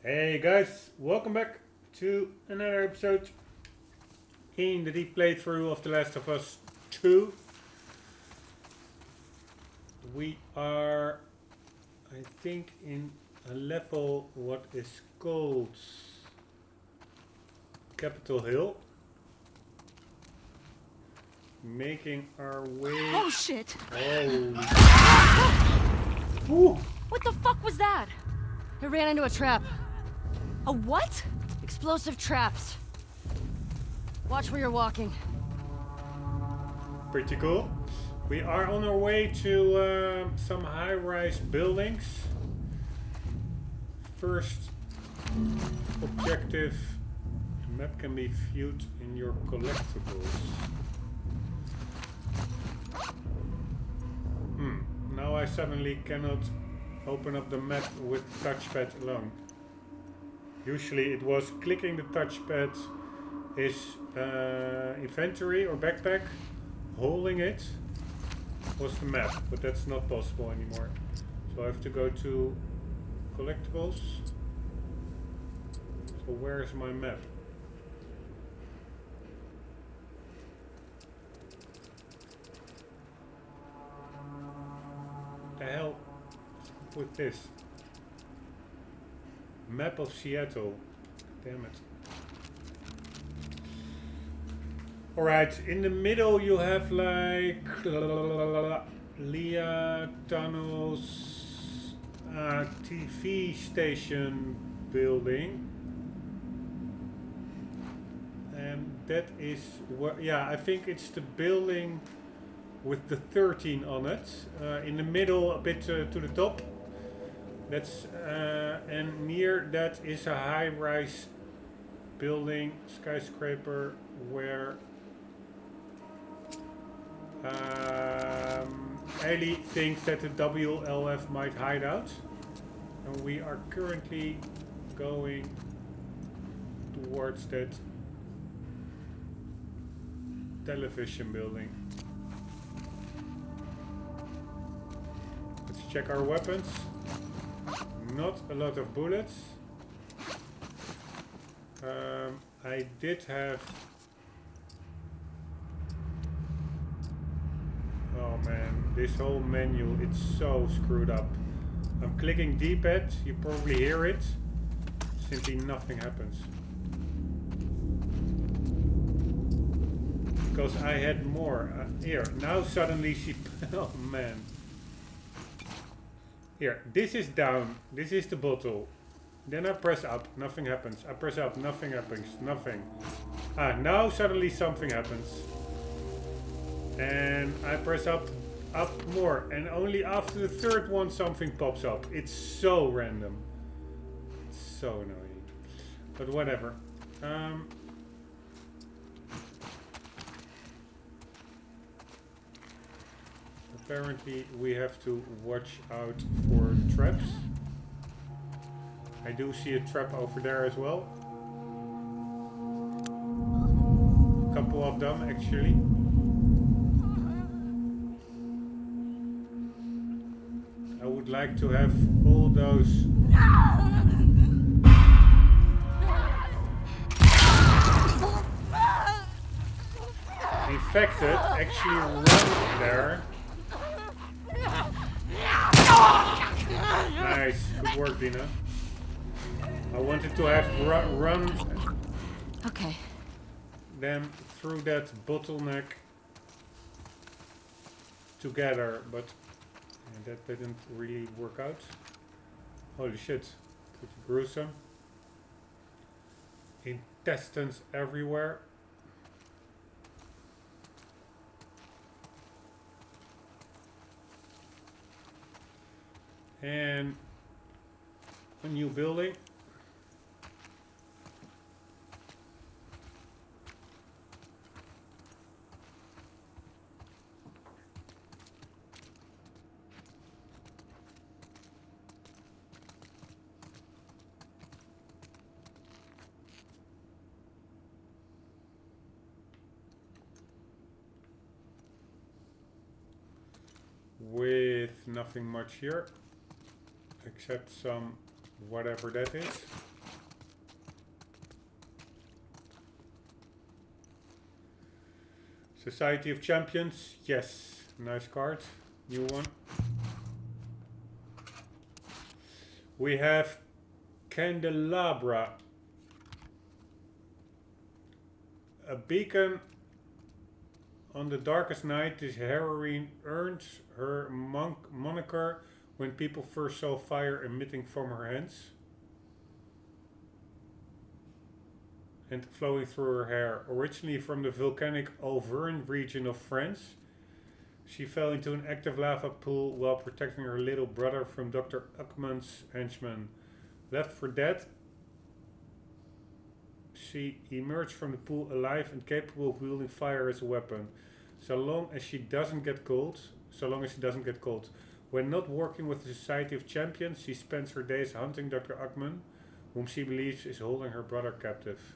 Hey guys, welcome back to another episode in the deep playthrough of The Last of Us 2. We are, I think, in a level what is called Capitol Hill. Making our way... Oh shit! Oh! Ooh. What the fuck was that? I ran into a trap. A what? Explosive traps. Watch where you're walking. Pretty cool. We are on our way to some high-rise buildings. First objective, the map can be viewed in your collectibles. Now I suddenly cannot open up the map with touchpad alone. Usually it was clicking the touchpad is inventory or backpack, holding it was the map, but that's not possible anymore. So I have to go to collectibles. So where is my map? The hell with this? Map of Seattle. Damn it. Alright, in the middle you have like Leah Tunnels TV station building. And that is where, yeah, I think it's the building with the 13 on it. In the middle, a bit to the top. That's and near that is a high-rise building, skyscraper, where Ellie thinks that the WLF might hide out, and we are currently going towards that television building. Let's check our weapons. Not a lot of bullets. I did have... Oh man, this whole menu, it's so screwed up. I'm clicking D-pad, you probably hear it. Simply nothing happens. Because I had more. Here, now suddenly she... Oh man. Here, this is down. This is the bottle. Then I press up, nothing happens. I press up, nothing happens. Nothing. Now suddenly something happens. And I press up more. And only after the third one something pops up. It's so random. It's so annoying. But whatever. Apparently we have to watch out for traps. I do see a trap over there as well. A couple of them actually. I would like to have all those infected actually run there. Nice, good work, Dina. I wanted to have run Okay. them through that bottleneck together, but that didn't really work out. Holy shit, pretty gruesome. Intestines everywhere. And a new building. With nothing much here. Except some whatever that is. Society of Champions, yes. Nice card. New one. We have Candelabra. A beacon on the darkest night. This heroine earns her moniker when people first saw fire emitting from her hands and flowing through her hair. Originally from the volcanic Auvergne region of France, she fell into an active lava pool while protecting her little brother from Dr. Uckman's henchmen. Left for dead, she emerged from the pool alive and capable of wielding fire as a weapon. So long as she doesn't get cold. When not working with the Society of Champions, she spends her days hunting Dr. Uckman, whom she believes is holding her brother captive.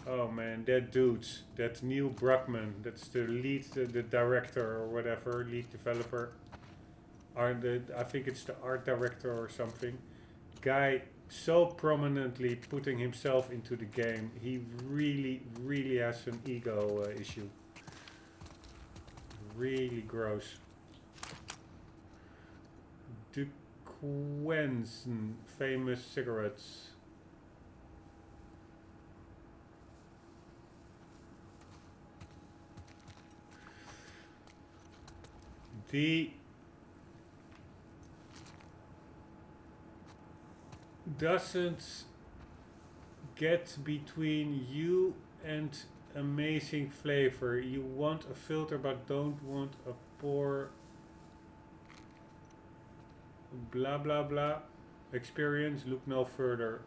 Oh man, that dude, that Neil Druckmann, that's the lead, the director or whatever, lead developer. I think it's the art director or something. Guy so prominently putting himself into the game. He really has an ego issue. Really gross. De Quensen, famous cigarettes. The doesn't get between you and amazing flavor. You want a filter but don't want a pour. Blah blah blah. Experience, look no further.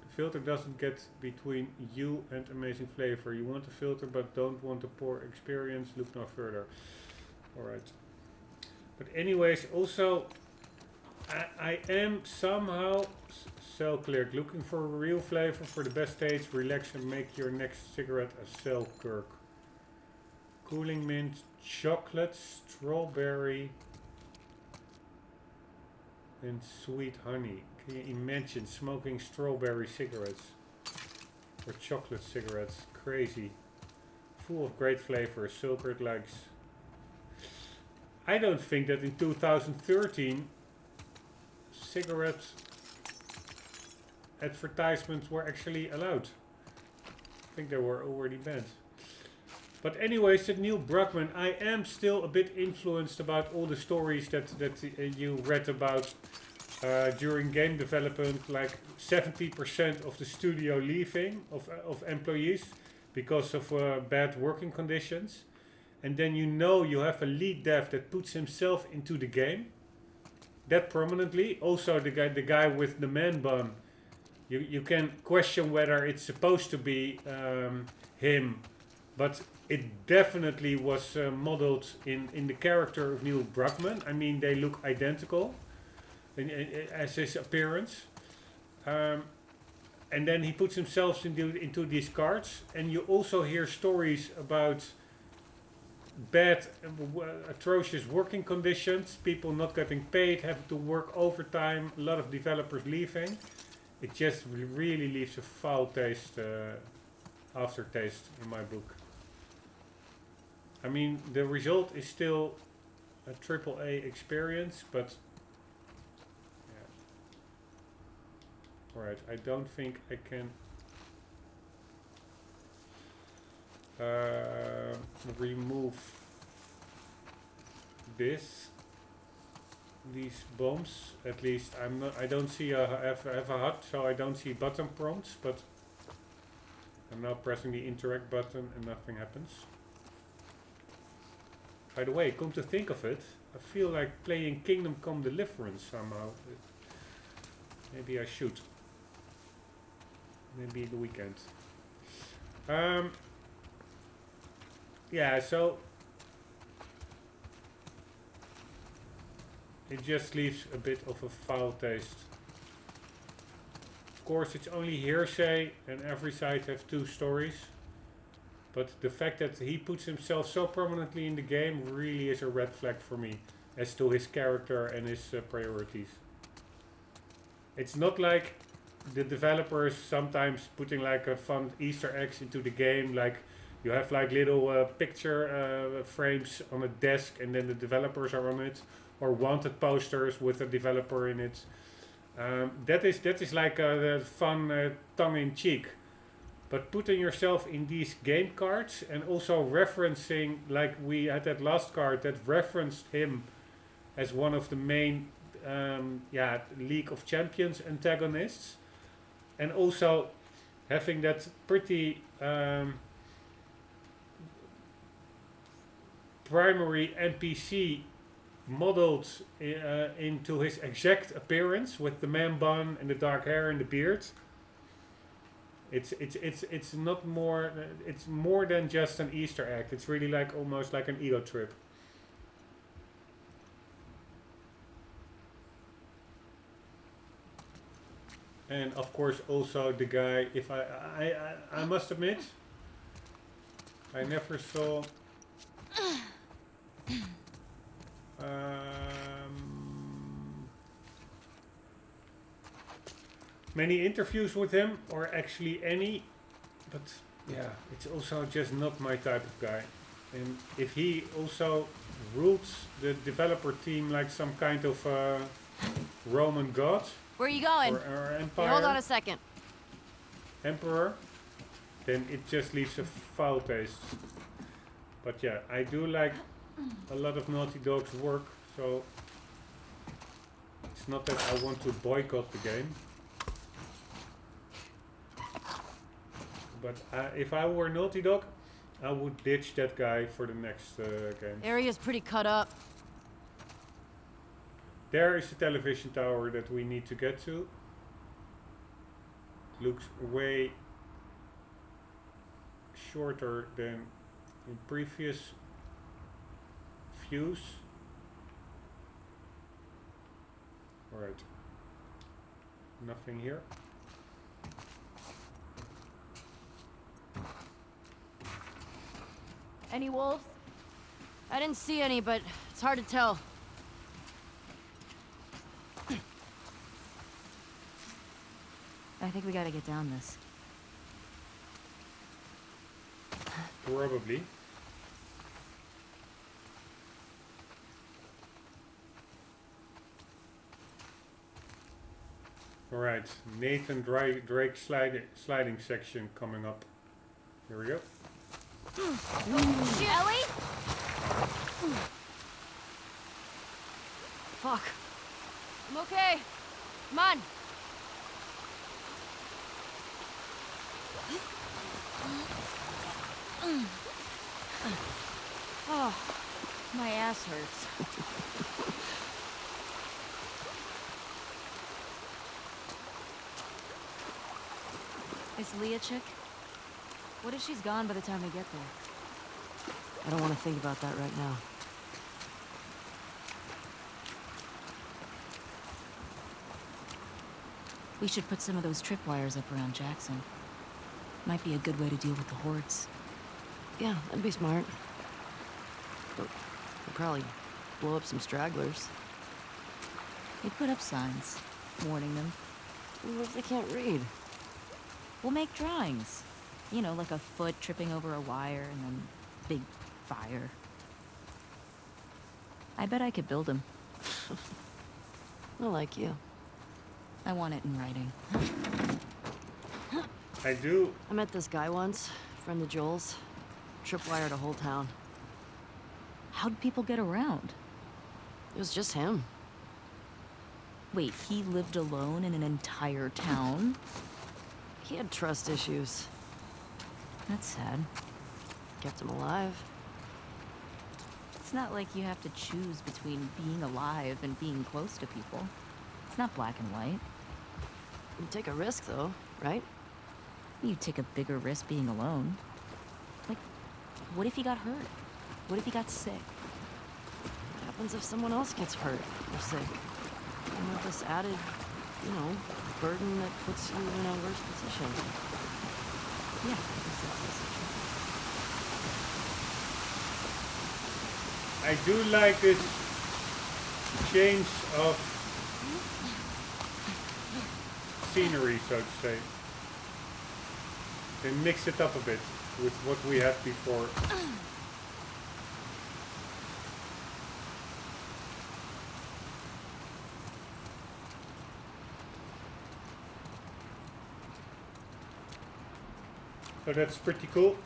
The filter doesn't get between you and amazing flavor. You want a filter but don't want a pour. Experience, look no further. Alright. But anyways, also I am somehow Selkirk, looking for a real flavor for the best taste. Relax and make your next cigarette a Selkirk. Cooling mint, chocolate, strawberry, and sweet honey. Can you imagine smoking strawberry cigarettes or chocolate cigarettes? Crazy. Full of great flavors. Selkirk likes. I don't think that in 2013 cigarette advertisements were actually allowed. I think they were already banned. But anyways, that Neil Druckmann, I am still a bit influenced about all the stories that you read about during game development, like 70% of the studio leaving of employees because of bad working conditions. And then you have a lead dev that puts himself into the game that prominently. Also the guy with the man bun, you can question whether it's supposed to be him, but it definitely was modeled in the character of Neil Druckmann. I mean, they look identical as his appearance. And then he puts himself into these cards, and you also hear stories about bad, atrocious working conditions, people not getting paid, having to work overtime, a lot of developers leaving. It just really leaves a foul taste, aftertaste in my book. I mean, the result is still a AAA experience, but yeah. Alright, I don't think I can remove these bombs. At least I don't see I have a HUD, so I don't see button prompts, but I'm now pressing the interact button and nothing happens. By the way, come to think of it, I feel like playing Kingdom Come Deliverance somehow. Maybe I should. Maybe the weekend. Yeah, so it just leaves a bit of a foul taste. Of course, it's only hearsay and every side has two stories. But the fact that he puts himself so prominently in the game really is a red flag for me as to his character and his priorities. It's not like the developers sometimes putting like a fun Easter eggs into the game, like you have like little picture frames on a desk, and then the developers are on it, or wanted posters with a developer in it. That is like the fun tongue in cheek. But putting yourself in these game cards and also referencing, like we had that last card that referenced him as one of the main League of Champions antagonists, and also having that pretty primary NPC modeled into his exact appearance with the man bun and the dark hair and the beard. It's not more. It's more than just an Easter egg. It's really like almost like an ego trip. And of course, also the guy. If I must admit, I never saw. Many interviews with him, or actually any, but yeah, it's also just not my type of guy. And if he also rules the developer team like some kind of Roman god, Where are you going? or Hey, empire, hold on a second. emperor, then it just leaves a foul taste. But yeah, I do like a lot of Naughty Dog's work, so it's not that I want to boycott the game. But if I were Naughty Dog, I would ditch that guy for the next game. Area's pretty cut up. There is a television tower that we need to get to. Looks way shorter than in previous views. Alright. Nothing here. Any wolves? I didn't see any, but it's hard to tell. I think we gotta get down this. Probably. Alright, Nathan Drake sliding section coming up. Here we go. Ellie? Fuck. I'm okay. Come on. Oh, my ass hurts. Is Leah chick? What if she's gone by the time we get there? I don't want to think about that right now. We should put some of those tripwires up around Jackson. Might be a good way to deal with the hordes. Yeah, that'd be smart. But we'll probably blow up some stragglers. They put up signs, warning them. What if they can't read? We'll make drawings. You know, like a foot tripping over a wire and then big fire. I bet I could build them. I like you. I want it in writing. I do. I met this guy once, friend of Joel's. Tripwired a whole town. How'd people get around? It was just him. Wait, he lived alone in an entire town? He had trust issues. That's sad. Kept him alive. It's not like you have to choose between being alive and being close to people. It's not black and white. You take a risk, though, right? You take a bigger risk being alone. Like, what if he got hurt? What if he got sick? What happens if someone else gets hurt or sick? And with this added, burden that puts you in a worse position. Yeah, I guess that's also true. I do like this change of scenery, so to say. They mix it up a bit with what we had before. So that's pretty cool.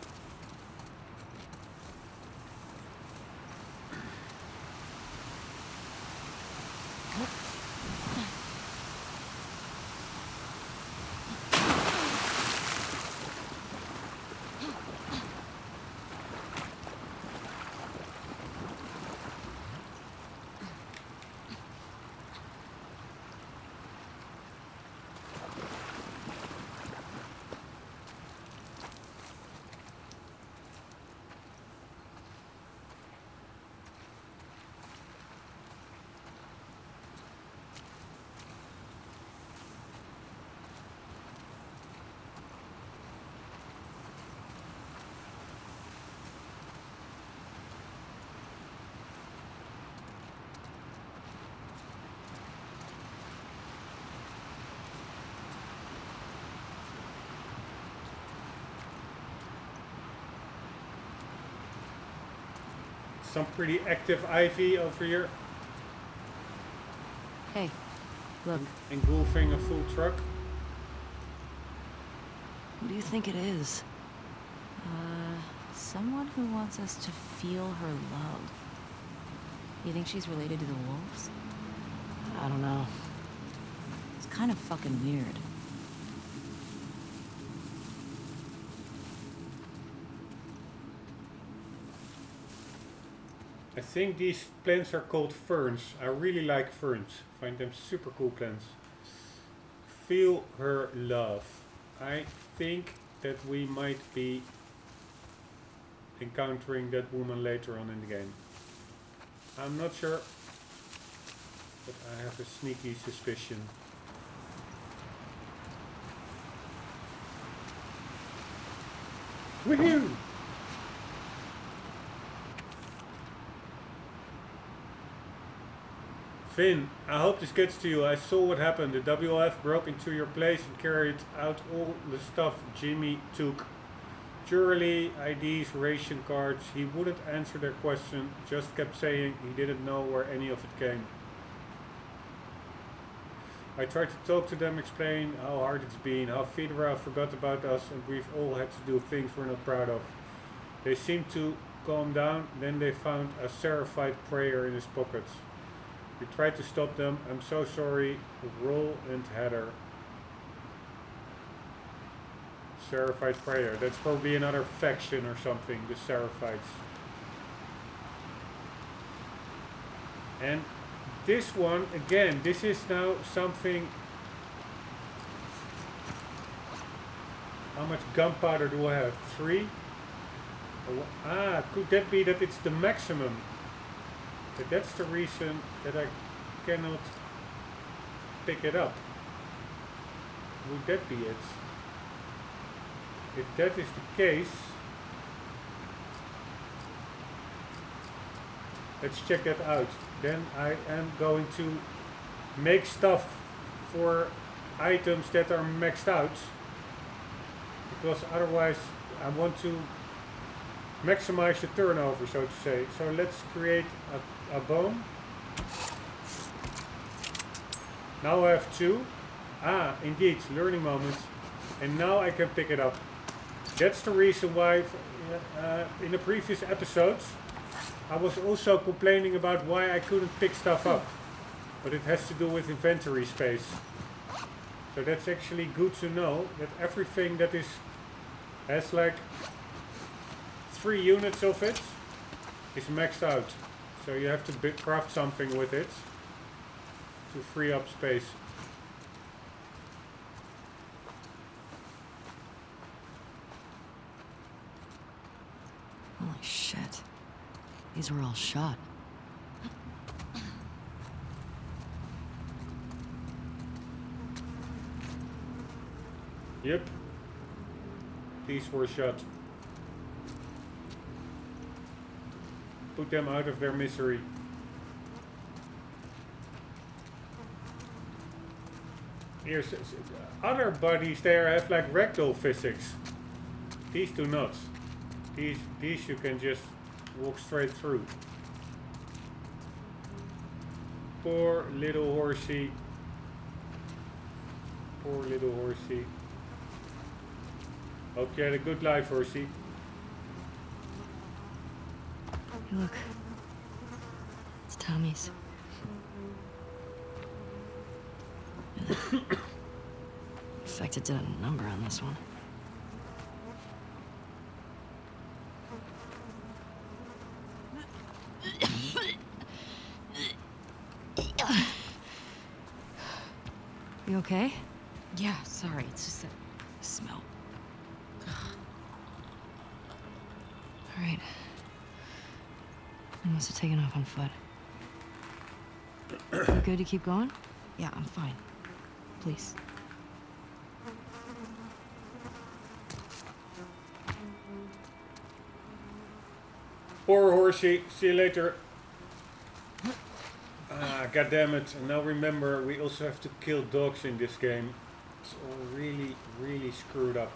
Some pretty active ivy over here. Hey, look, Engulfing a full truck. who do you think it is? Someone who wants us to feel her love. You think she's related to the wolves? I don't know. It's kind of fucking weird. I think these plants are called ferns. I really like ferns. Find them super cool plants. Feel her love. I think that we might be encountering that woman later on in the game. I'm not sure, but I have a sneaky suspicion. Woohoo! Finn, I hope this gets to you. I saw what happened. The WF broke into your place and carried out all the stuff Jimmy took. Jewelry, IDs, ration cards. He wouldn't answer their question, just kept saying he didn't know where any of it came. I tried to talk to them, explain how hard it's been, how Fedra forgot about us and we've all had to do things we're not proud of. They seemed to calm down, then they found a seraphied prayer in his pockets. We tried to stop them. I'm so sorry. Roll and Heather. Seraphied prayer. That's probably another faction or something, the Seraphites. And this one, again, this is now something... How much gunpowder do I have? 3? Ah, could that be that it's the maximum? But that's the reason that I cannot pick it up. Would that be it? If that is the case, let's check that out. Then I am going to make stuff for items that are maxed out, because otherwise I want to maximize the turnover, so to say. So let's create a bone. Now I have 2. Ah, indeed, learning moments. And now I can pick it up. That's the reason why in the previous episodes I was also complaining about why I couldn't pick stuff up. But it has to do with inventory space. So that's actually good to know, that everything that has like 3 units of it is maxed out. So you have to craft something with it to free up space. Holy shit. These were all shot. Yep. These were shot. Put them out of their misery. Here's other bodies there have like ragdoll physics. These do not. These you can just walk straight through. Poor little horsey. Poor little horsey. Hope you had a good life, horsey. Hey, look. It's Tommy's. Infected did a number on this one. You okay? Yeah, sorry. It's just that smell. All right. I must have taken off on foot. You good to keep going? Yeah, I'm fine. Please. Poor horsey. See you later. God damn it. And now remember, we also have to kill dogs in this game. It's all really, really screwed up.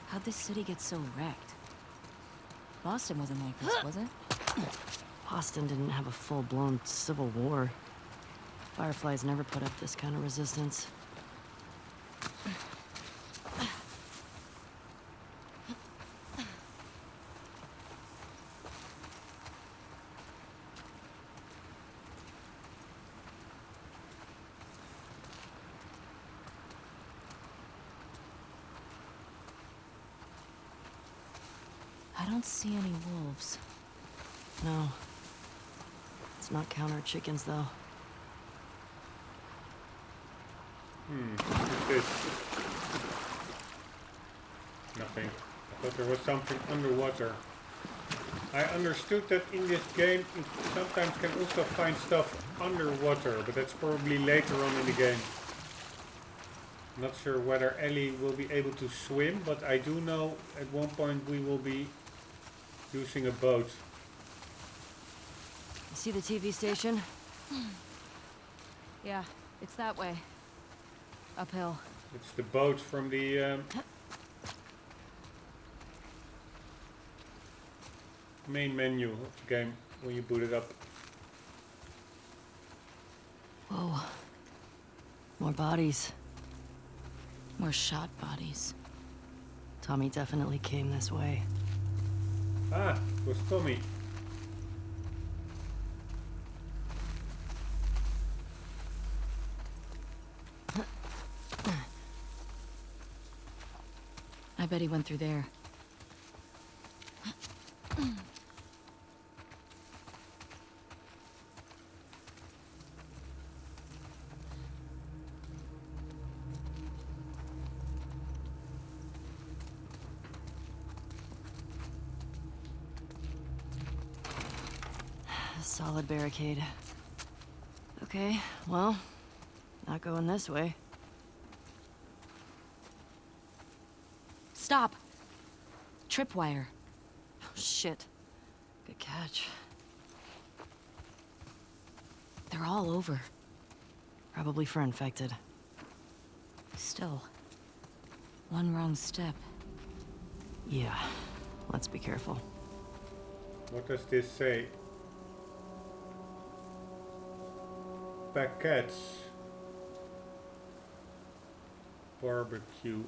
How'd this city get so wrecked? Boston wasn't like this, was it? Boston didn't have a full-blown civil war. Fireflies never put up this kind of resistance. I don't see any wolves. No. It's not counter chickens, though. What's this? Nothing. I thought there was something underwater. I understood that in this game you sometimes can also find stuff underwater, but that's probably later on in the game. Not sure whether Ellie will be able to swim, but I do know at one point we will be using a boat. You see the TV station? Yeah, it's that way. Uphill. It's the boat from the main menu of the game when you boot it up. Whoa. More bodies. More shot bodies. Tommy definitely came this way. Ah, it was Tommy. I bet he went through there. Solid barricade. Okay, well, not going this way. Stop! Tripwire. Oh, shit. Good catch. They're all over. Probably for infected. Still, one wrong step. Yeah, let's be careful. What does this say? Packets. Barbecue.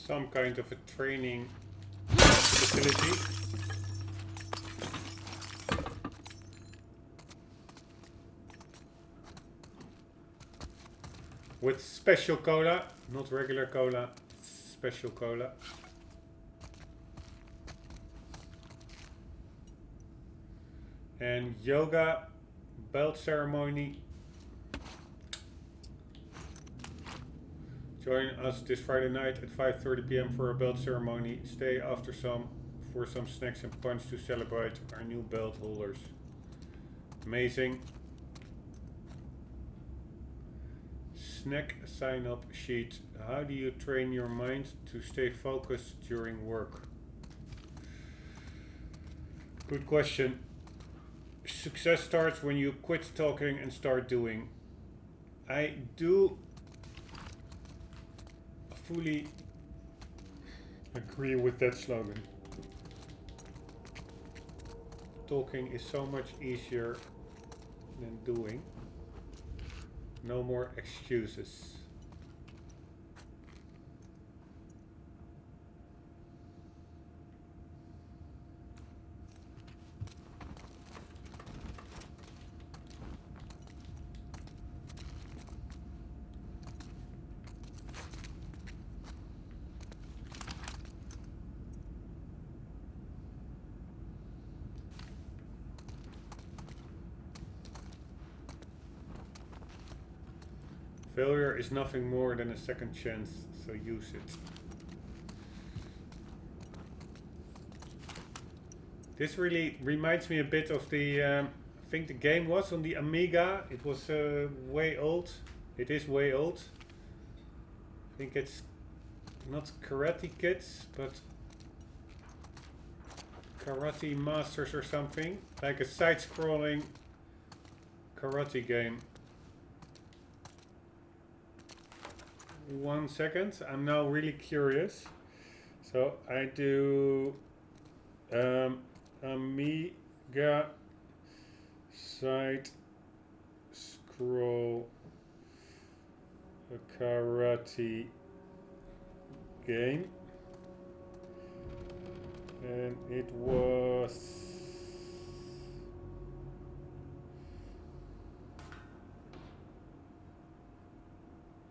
some kind of a training facility. With special cola, not regular cola, special cola. And yoga, belt ceremony. Join us this Friday night at 5:30 p.m. for a belt ceremony. Stay after for some snacks and punch to celebrate our new belt holders. Amazing. Snack sign-up sheet. How do you train your mind to stay focused during work? Good question. Success starts when you quit talking and start doing. I do fully agree with that slogan. Talking is so much easier than doing. No more excuses. Failure is nothing more than a second chance, so use it. This really reminds me a bit of the, I think the game was on the Amiga. It was way old. It is way old. I think it's not Karate Kids, but Karate Masters or something. Like a side-scrolling karate game. 1 second, I'm now really curious. So I do Amiga side scroll a karate game, and it was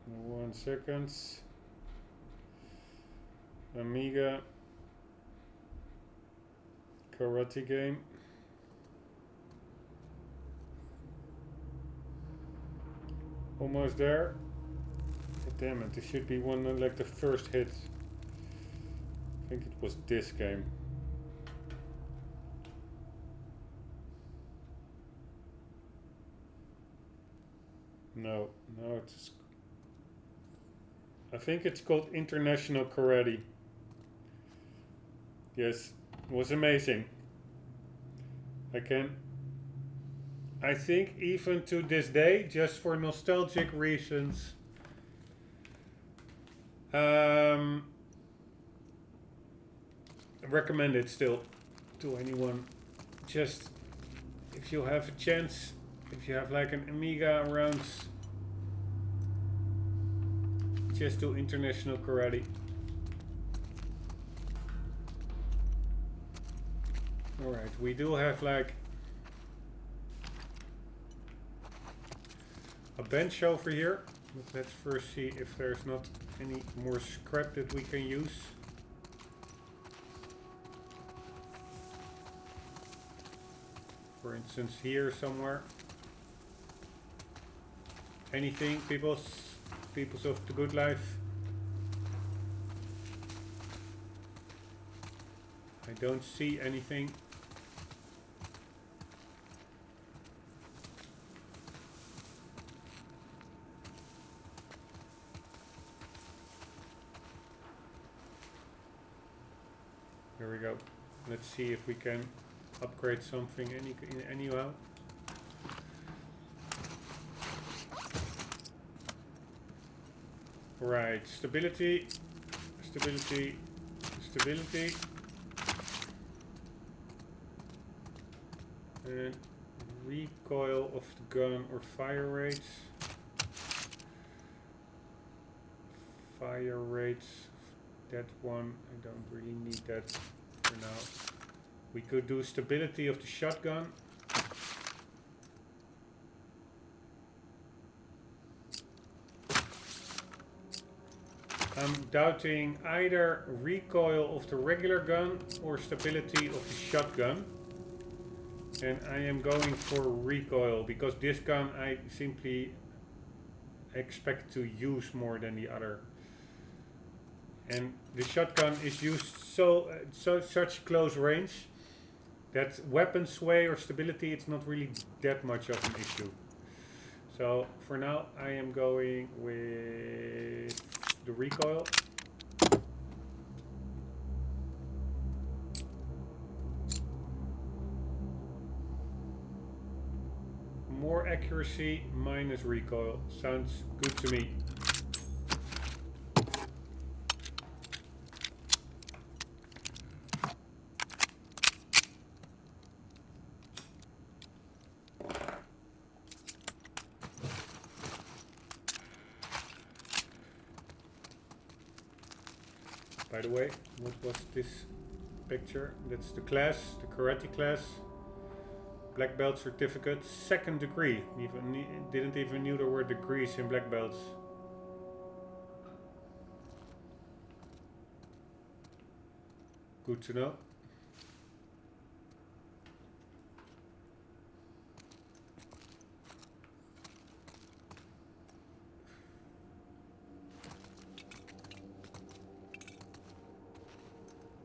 1 second. Amiga karate game. Almost there. Oh, damn it, this should be one like the first hit. I think it was this game. No, it's. I think it's called International Karate. Yes, it was amazing. I think even to this day, just for nostalgic reasons, I recommend it still to anyone. Just if you have a chance, if you have like an Amiga around, just do International Karate. Alright, we do have like a bench over here. But let's first see if there's not any more scrap that we can use. For instance, here somewhere. Anything, peoples of the good life? I don't see anything. Here we go. Let's see if we can upgrade something anyhow. Right, stability, stability, stability. And recoil of the gun or fire rates. Fire rates that one. I don't really need that for now. We could do stability of the shotgun. I'm doubting either recoil of the regular gun or stability of the shotgun. And I am going for recoil because this gun I simply expect to use more than the other. And the shotgun is used such close range that weapon sway or stability, it's not really that much of an issue. So for now I am going with the recoil. More accuracy minus recoil. Sounds good to me. By the way, what was this picture? That's the class, the karate class. Black belt certificate, 2nd degree. Didn't even knew there were degrees in black belts. Good to know.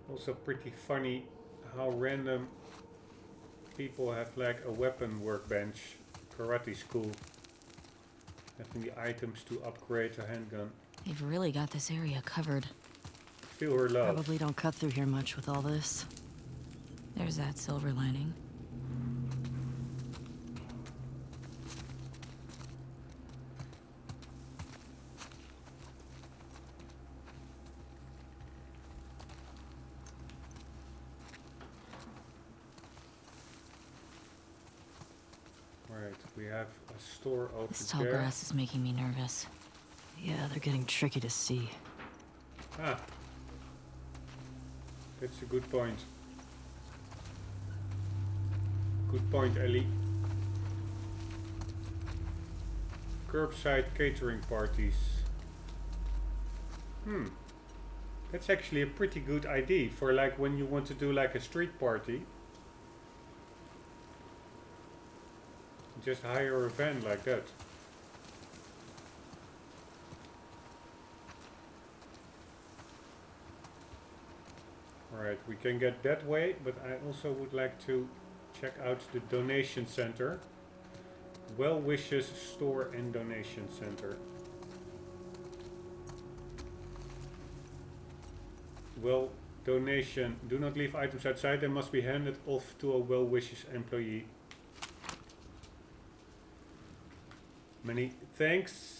Also pretty funny how random people have like a weapon workbench, karate school, having the items to upgrade a handgun. They've really got this area covered. Feel her love. Probably don't cut through here much with all this. There's that silver lining. Alright, we have a store over This tall there. grass is making me nervous. Yeah, they're getting tricky to see. Ah, that's a good point. Good point, Ellie. Curbside catering parties. That's actually a pretty good idea for like when you want to do like a street party. Just hire a van like that. Alright, we can get that way, but I also would like to check out the donation center. Well Wishes Store and Donation Center. Well, donation. Do not leave items outside. They must be handed off to a Well Wishes employee. Many thanks.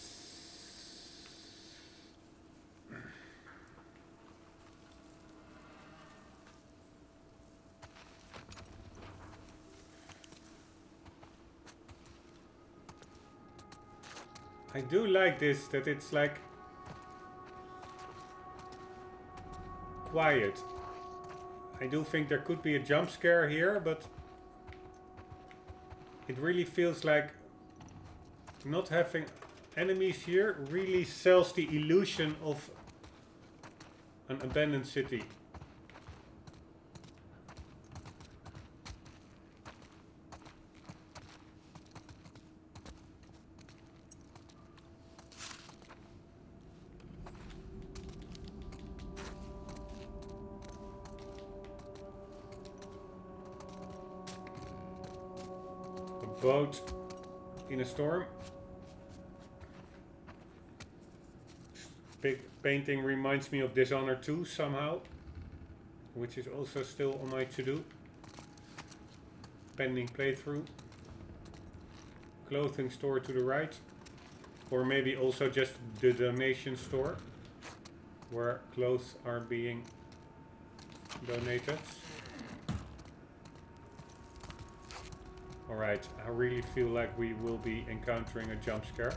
I do like this, that it's like quiet. I do think there could be a jump scare here, but it really feels like not having enemies here really sells the illusion of an abandoned city. A boat in a storm. Big painting reminds me of Dishonored 2 somehow, which is also still on my to-do. Pending playthrough. Clothing store to the right, or maybe also just the donation store where clothes are being donated. Alright, I really feel like we will be encountering a jump scare.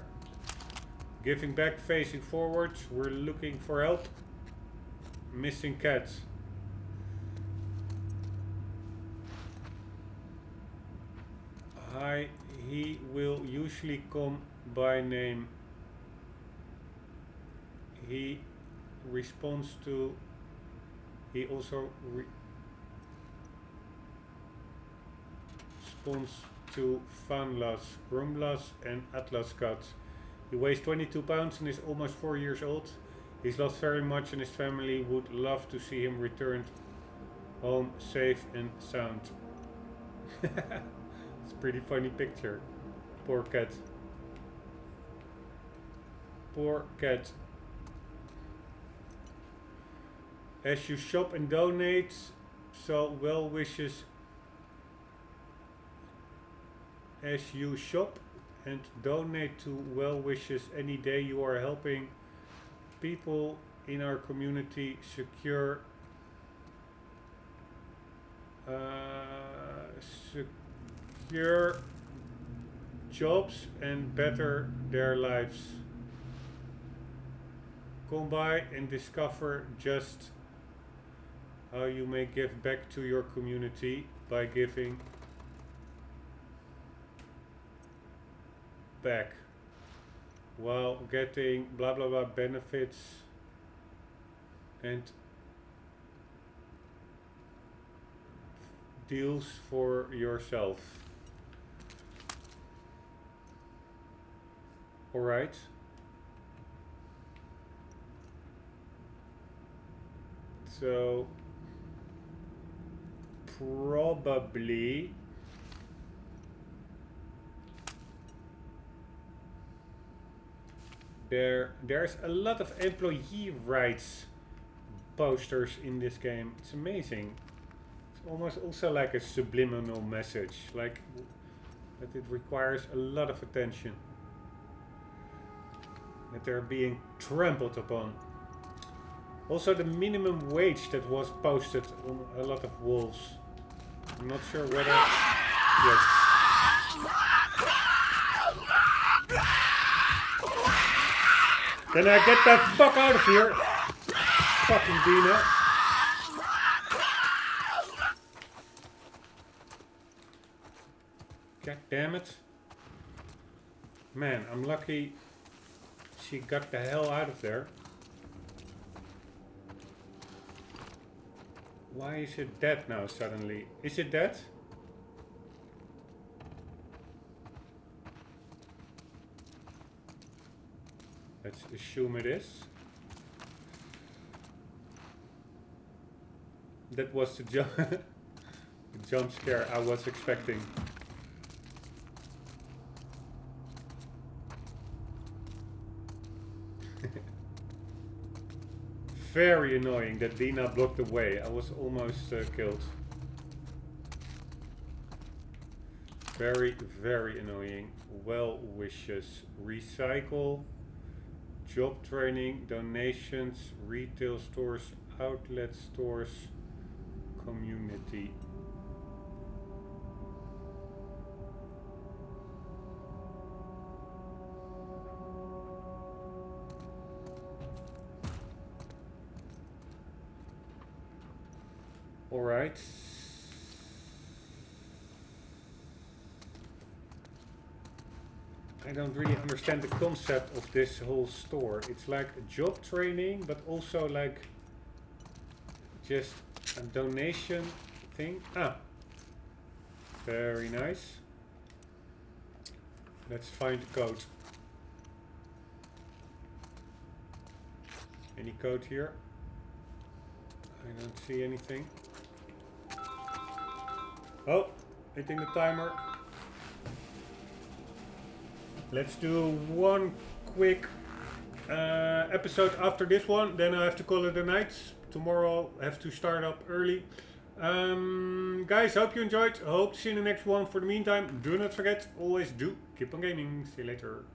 Giving back, facing forwards, we're looking for help. missing cat. Hi, he will usually come by name. He responds to. He also responds to Fanlas, Rombbb, and Atlas cat. He weighs 22 pounds and is almost 4 years old. He's lost very much and his family would love to see him returned home safe and sound. It's a pretty funny picture. Poor cat. Poor cat. As you shop and donate, so well wishes. As you shop and donate to well wishes any day, you are helping people in our community secure jobs and better their lives. Come by and discover just how you may give back to your community by giving back while getting blah blah blah benefits and deals for yourself. Alright. So probably there's a lot of employee rights posters in this game. It's amazing. It's almost also like a subliminal message, like that it requires a lot of attention, that they're being trampled upon. Also the minimum wage that was posted on a lot of walls. I'm not sure whether... Yes. Can I get the fuck out of here? Fucking Dina. God damn it. Man, I'm lucky she got the hell out of there. Why is it dead now suddenly? Is it dead? Let's assume it is. That was the jump scare I was expecting. Very annoying that Dina blocked the way. I was almost killed. Very, very annoying. Well wishes. Recycle. Job training. Donations. Retail stores. Outlet stores. Community. Alright. I don't really understand the concept of this whole store. It's like a job training, but also like just a donation thing. Ah, very nice. Let's find the code. Any code here? I don't see anything. Oh, hitting the timer. Let's do one quick episode after this one, then I have to call it a night. Tomorrow I have to start up early. Guys, hope you enjoyed. Hope to see you in the next one. For the meantime, do not forget, always do keep on gaming. See you later.